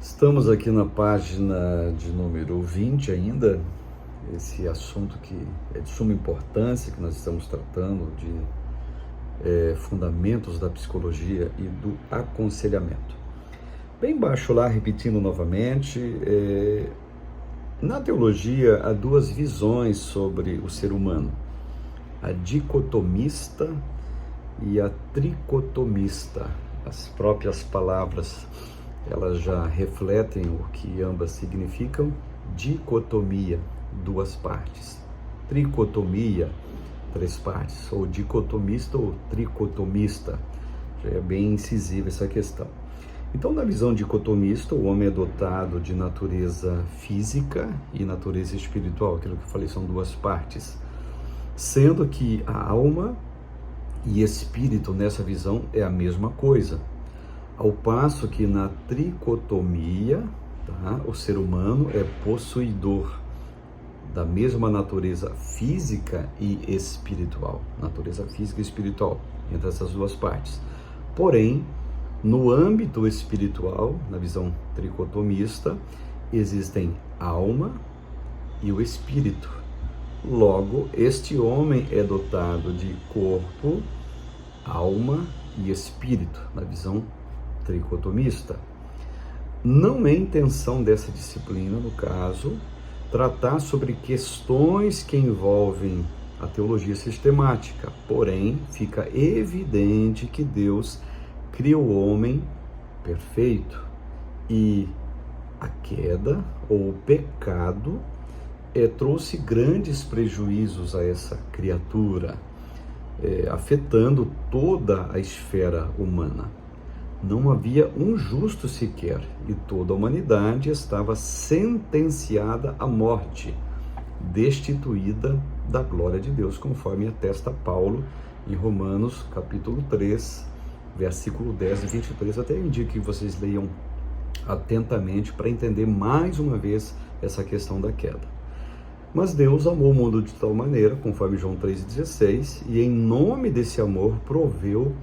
Estamos aqui na página de número 20 ainda, esse assunto que é de suma importância, que nós estamos tratando de fundamentos da psicologia e do aconselhamento. Bem embaixo lá, repetindo novamente, na teologia há duas visões sobre o ser humano, a dicotomista e a tricotomista. As próprias palavras elas já refletem o que ambas significam. Dicotomia, duas partes. Tricotomia, três partes. Ou dicotomista ou tricotomista. Já é bem incisiva essa questão. Então, na visão dicotomista, o homem é dotado de natureza física e natureza espiritual. Aquilo que eu falei são duas partes. Sendo que a alma e espírito nessa visão é a mesma coisa. Ao passo que na tricotomia, o ser humano é possuidor da mesma natureza física e espiritual. Natureza física e espiritual, entre essas duas partes. Porém, no âmbito espiritual, na visão tricotomista, existem alma e o espírito. Logo, este homem é dotado de corpo, alma e espírito, na visão tricotomista. Não é intenção dessa disciplina, no caso, tratar sobre questões que envolvem a teologia sistemática, porém, fica evidente que Deus cria o homem perfeito e a queda ou o pecado trouxe grandes prejuízos a essa criatura, afetando toda a esfera humana. Não havia um justo sequer, e toda a humanidade estava sentenciada à morte, destituída da glória de Deus, conforme atesta Paulo em Romanos, capítulo 3, versículo 10 e 23. Até indico que vocês leiam atentamente para entender mais uma vez essa questão da queda. Mas Deus amou o mundo de tal maneira, conforme João 3,16, e em nome desse amor proveu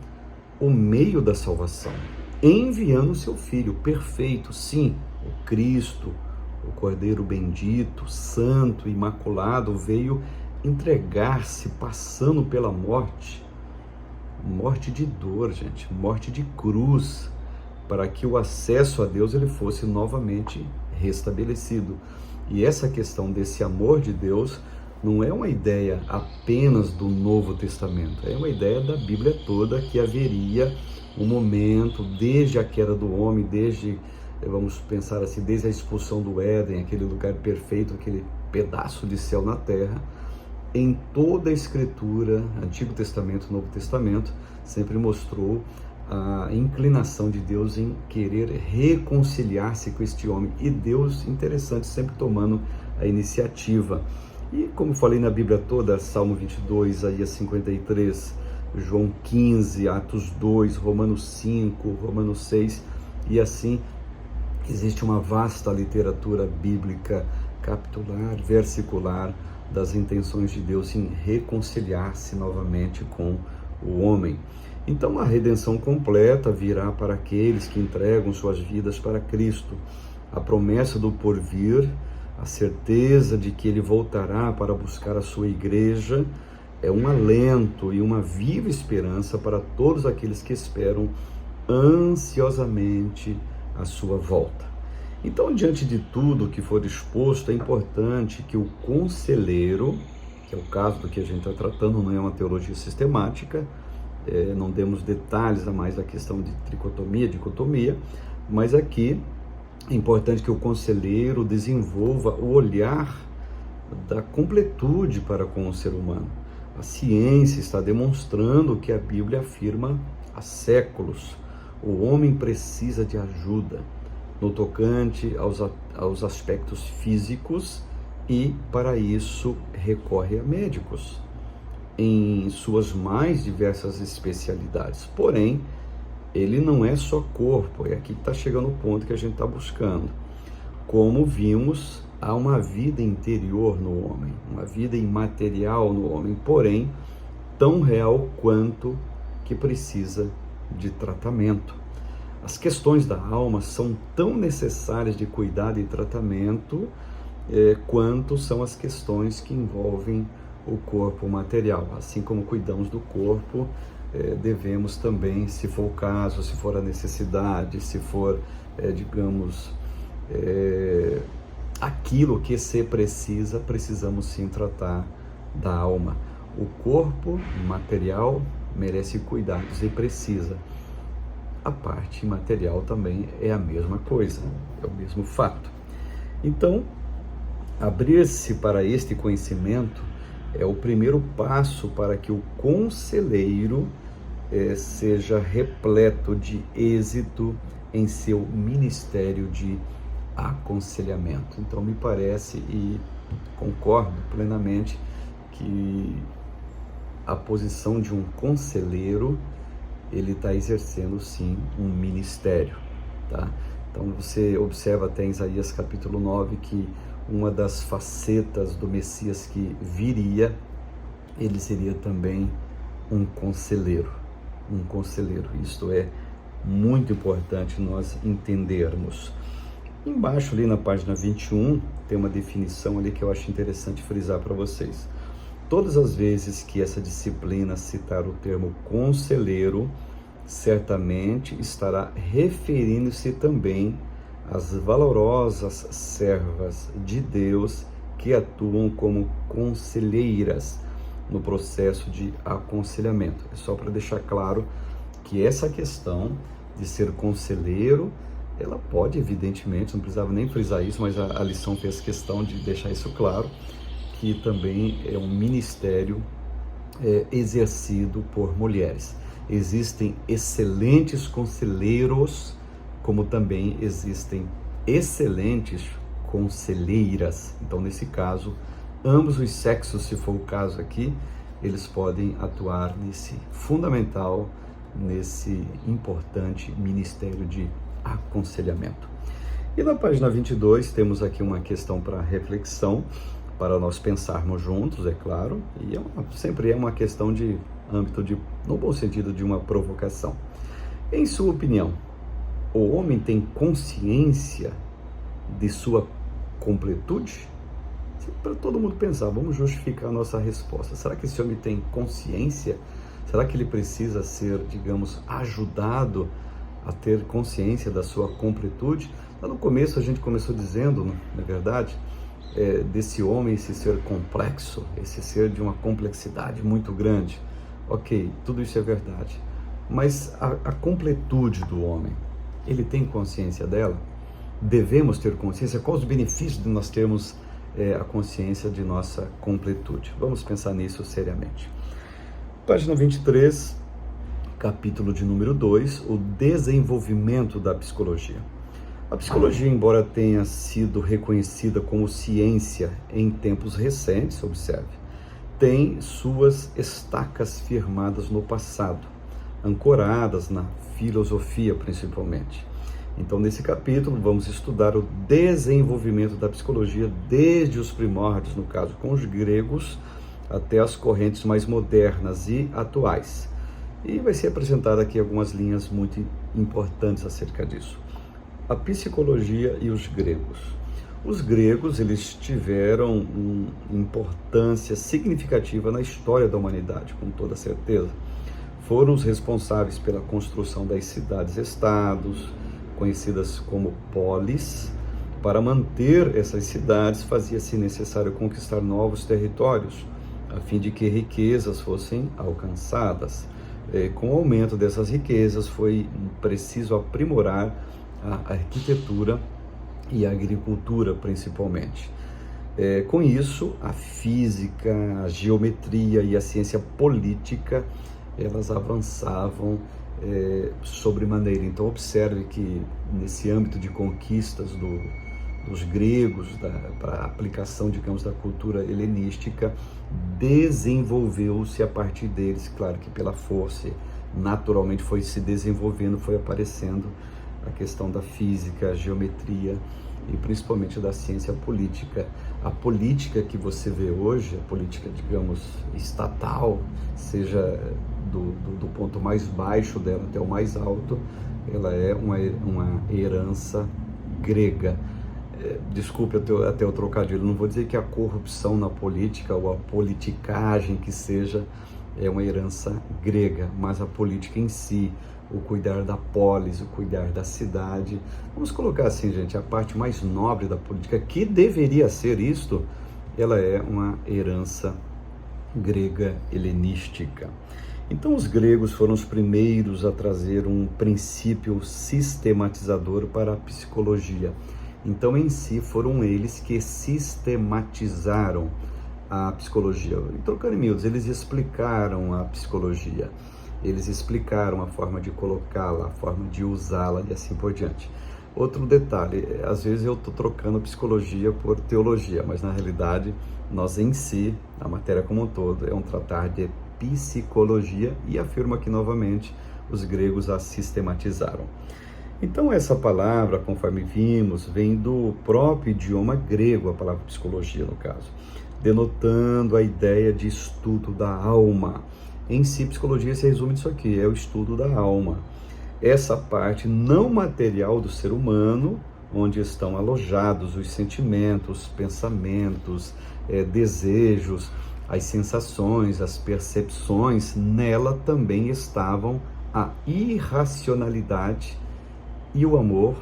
o meio da salvação, enviando seu Filho perfeito, sim, o Cristo, o Cordeiro bendito, santo, imaculado, veio entregar-se, passando pela morte de dor, gente, morte de cruz, para que o acesso a Deus ele fosse novamente restabelecido. E essa questão desse amor de Deus não é uma ideia apenas do Novo Testamento, é uma ideia da Bíblia toda, que haveria um momento, desde a queda do homem, vamos pensar assim, desde a expulsão do Éden, aquele lugar perfeito, aquele pedaço de céu na terra, em toda a Escritura, Antigo Testamento, Novo Testamento, sempre mostrou a inclinação de Deus em querer reconciliar-se com este homem. E Deus, interessante, sempre tomando a iniciativa. E como falei na Bíblia toda, Salmo 22, Isaías 53, João 15, Atos 2, Romanos 5, Romanos 6, e assim existe uma vasta literatura bíblica, capitular, versicular, das intenções de Deus em reconciliar-se novamente com o homem. Então a redenção completa virá para aqueles que entregam suas vidas para Cristo. A promessa do porvir, a certeza de que ele voltará para buscar a sua igreja, é um alento e uma viva esperança para todos aqueles que esperam ansiosamente a sua volta. Então, diante de tudo que for exposto, é importante que o conselheiro, que é o caso do que a gente está tratando, não é uma teologia sistemática, não demos detalhes a mais da questão de tricotomia, dicotomia, mas aqui é importante que o conselheiro desenvolva o olhar da completude para com o ser humano. A ciência está demonstrando o que a Bíblia afirma há séculos. O homem precisa de ajuda no tocante aos aspectos físicos e, para isso, recorre a médicos em suas mais diversas especialidades. Porém, ele não é só corpo, é aqui que está chegando o ponto que a gente está buscando. Como vimos, há uma vida interior no homem, uma vida imaterial no homem, porém, tão real quanto que precisa de tratamento. as questões da alma são tão necessárias de cuidado e tratamento quanto são as questões que envolvem o corpo material. Assim como cuidamos do corpo, devemos também, se for o caso, se for a necessidade, se for, aquilo que se precisa, precisamos sim tratar da alma. O corpo material merece cuidados e precisa. A parte material também é a mesma coisa, é o mesmo fato. Então, abrir-se para este conhecimento é o primeiro passo para que o conselheiro seja repleto de êxito em seu ministério de aconselhamento. Então, me parece e concordo plenamente que a posição de um conselheiro, ele está exercendo sim um ministério, tá? Então você observa até em Isaías capítulo 9 que uma das facetas do Messias que viria, ele seria também um conselheiro. Isto é muito importante nós entendermos. Embaixo ali na página 21 tem uma definição ali que eu acho interessante frisar para vocês. Todas as vezes que essa disciplina citar o termo conselheiro, certamente estará referindo-se também às valorosas servas de Deus que atuam como conselheiras no processo de aconselhamento. É só para deixar claro que essa questão de ser conselheiro, ela pode, evidentemente, não precisava nem frisar isso, mas a lição fez questão de deixar isso claro, que também é um ministério exercido por mulheres. Existem excelentes conselheiros, como também existem excelentes conselheiras. Então, nesse caso, ambos os sexos, se for o caso aqui, eles podem atuar nesse fundamental, nesse importante ministério de aconselhamento. E na página 22 temos aqui uma questão para reflexão, para nós pensarmos juntos, é claro, e sempre é uma questão de âmbito, no bom sentido, de uma provocação. Em sua opinião, o homem tem consciência de sua completude? Para todo mundo pensar, vamos justificar a nossa resposta. Será que esse homem tem consciência? Será que ele precisa ser, ajudado a ter consciência da sua completude? Lá no começo a gente começou dizendo, na verdade, desse homem, esse ser complexo, esse ser de uma complexidade muito grande. Ok, tudo isso é verdade. Mas a completude do homem, ele tem consciência dela? Devemos ter consciência? Quais os benefícios de nós termos a consciência de nossa completude? Vamos pensar nisso seriamente. Página 23, capítulo de número 2, o desenvolvimento da psicologia. A psicologia, embora tenha sido reconhecida como ciência em tempos recentes, observe, tem suas estacas firmadas no passado, ancoradas na filosofia principalmente. Então, nesse capítulo, vamos estudar o desenvolvimento da psicologia desde os primórdios, no caso com os gregos, até as correntes mais modernas e atuais. E vai ser apresentada aqui algumas linhas muito importantes acerca disso. A psicologia e os gregos. Os gregos, eles tiveram uma importância significativa na história da humanidade, com toda certeza. Foram os responsáveis pela construção das cidades-estados, conhecidas como polis. Para manter essas cidades, fazia-se necessário conquistar novos territórios, a fim de que riquezas fossem alcançadas. Com o aumento dessas riquezas, foi preciso aprimorar a arquitetura e a agricultura, principalmente. Com isso, a física, a geometria e a ciência política, elas avançavam sobremaneira. Então, observe que nesse âmbito de conquistas dos gregos, para a aplicação, da cultura helenística, desenvolveu-se a partir deles, claro que pela força, naturalmente foi se desenvolvendo, foi aparecendo a questão da física, a geometria e principalmente da ciência política. A política que você vê hoje, a política, estatal, seja do ponto mais baixo dela até o mais alto, ela é uma herança grega. Desculpe até o trocadilho, não vou dizer que a corrupção na política ou a politicagem que seja é uma herança grega, mas a política em si, o cuidar da polis, o cuidar da cidade, vamos colocar assim, gente, a parte mais nobre da política, que deveria ser isto, ela é uma herança grega helenística. Então os gregos foram os primeiros a trazer um princípio sistematizador para a psicologia. Então em si foram eles que sistematizaram a psicologia. E trocando em miúdos, eles explicaram a psicologia, eles explicaram a forma de colocá-la, a forma de usá-la e assim por diante. Outro detalhe, às vezes eu estou trocando psicologia por teologia, mas na realidade nós em si, a matéria como um todo, é um tratar de psicologia, e afirmo aqui novamente, os gregos a sistematizaram. Então essa palavra, conforme vimos, vem do próprio idioma grego, a palavra psicologia no caso, denotando a ideia de estudo da alma. Em si, psicologia se resume nisso aqui, é o estudo da alma. Essa parte não material do ser humano, onde estão alojados os sentimentos, pensamentos, desejos, as sensações, as percepções, nela também estavam a irracionalidade e o amor,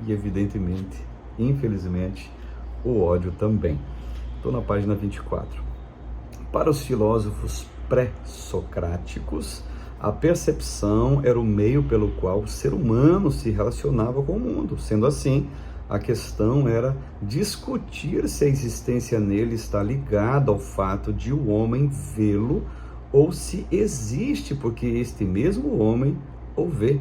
e evidentemente, infelizmente, o ódio também. Estou na página 24. Para os filósofos pré-socráticos, a percepção era o meio pelo qual o ser humano se relacionava com o mundo. Sendo assim, a questão era discutir se a existência nele está ligada ao fato de o homem vê-lo, ou se existe porque este mesmo homem o vê.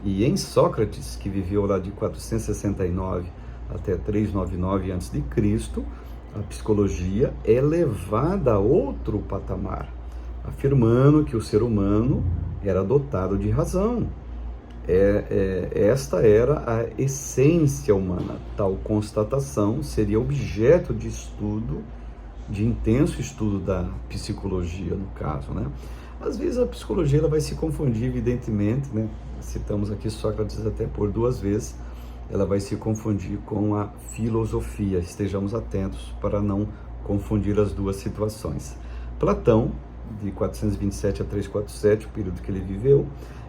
E em Sócrates, que viveu lá de 469 até 399 a.C., a psicologia é levada a outro patamar, afirmando que o ser humano era dotado de razão. Esta era a essência humana. Tal constatação seria objeto de estudo, de intenso estudo da psicologia, no caso, né? Às vezes a psicologia ela vai se confundir, evidentemente, né? Citamos aqui Sócrates até por 2 vezes, ela vai se confundir com a filosofia. Estejamos atentos para não confundir as duas situações. Platão, de 427 a 347, o período que ele viveu,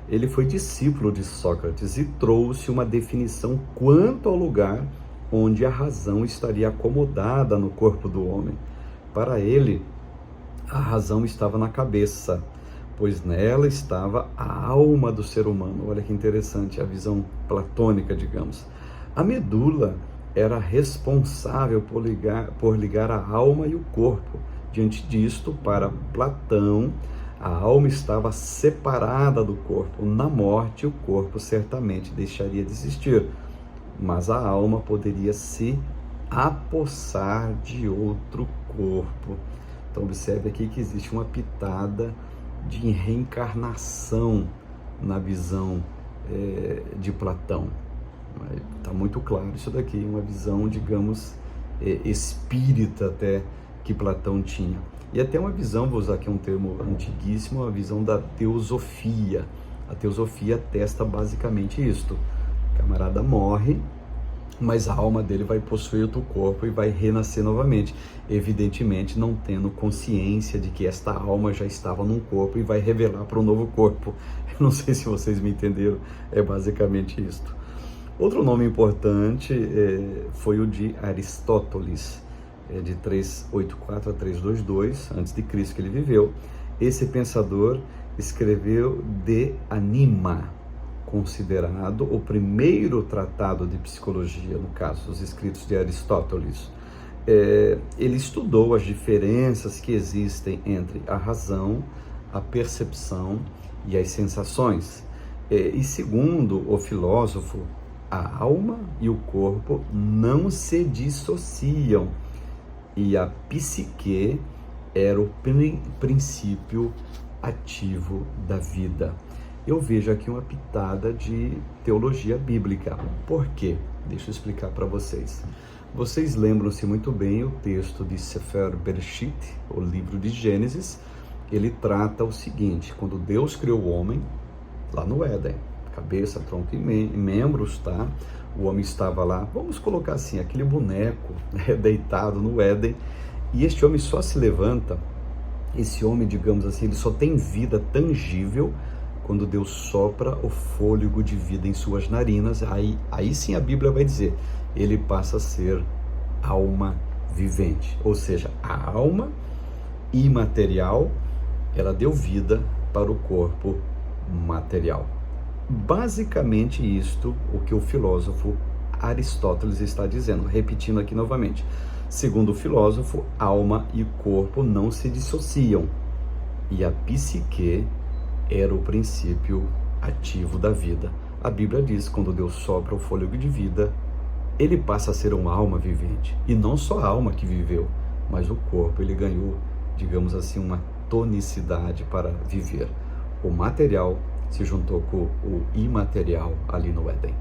ele foi discípulo de Sócrates e trouxe uma definição quanto ao lugar onde a razão estaria acomodada no corpo do homem. Para ele, a razão estava na cabeça, pois nela estava a alma do ser humano. Olha que interessante, a visão platônica, digamos. A medula era responsável por ligar a alma e o corpo. Diante disto, para Platão, a alma estava separada do corpo. Na morte, o corpo certamente deixaria de existir, mas a alma poderia se apossar de outro corpo. Então, observe aqui que existe uma pitada de reencarnação na visão de Platão. Está muito claro isso daqui, uma visão, digamos, espírita até, que Platão tinha. E até uma visão, vou usar aqui um termo antiguíssimo, a visão da teosofia. A teosofia atesta basicamente isto: o camarada morre, mas a alma dele vai possuir outro corpo e vai renascer novamente, evidentemente não tendo consciência de que esta alma já estava num corpo e vai revelar para um novo corpo. Eu não sei se vocês me entenderam, é basicamente isto. Outro nome importante foi o de Aristóteles, de 384 a 322 a.C., que ele viveu. Esse pensador escreveu De Anima, considerado o primeiro tratado de psicologia, no caso, os escritos de Aristóteles. Ele estudou as diferenças que existem entre a razão, a percepção e as sensações. E segundo o filósofo, a alma e o corpo não se dissociam, e a psique era o princípio ativo da vida. Eu vejo aqui uma pitada de teologia bíblica. Por quê? Deixa eu explicar para vocês. Vocês lembram-se muito bem o texto de Sefer Bereshit, o livro de Gênesis, ele trata o seguinte: quando Deus criou o homem, lá no Éden, cabeça, tronco e membros, tá? O homem estava lá, vamos colocar assim, aquele boneco, né, deitado no Éden, e este homem só se levanta, esse homem, digamos assim, ele só tem vida tangível quando Deus sopra o fôlego de vida em suas narinas. Aí sim a Bíblia vai dizer, ele passa a ser alma vivente, ou seja, a alma imaterial, ela deu vida para o corpo material. Basicamente isto o que o filósofo Aristóteles está dizendo, repetindo aqui novamente. Segundo o filósofo, alma e corpo não se dissociam, e a psique era o princípio ativo da vida. A Bíblia diz que quando Deus sopra o fôlego de vida, ele passa a ser uma alma vivente, e não só a alma que viveu, mas o corpo, ele ganhou, digamos assim, uma tonicidade para viver. O material se juntou com o imaterial ali no Éden.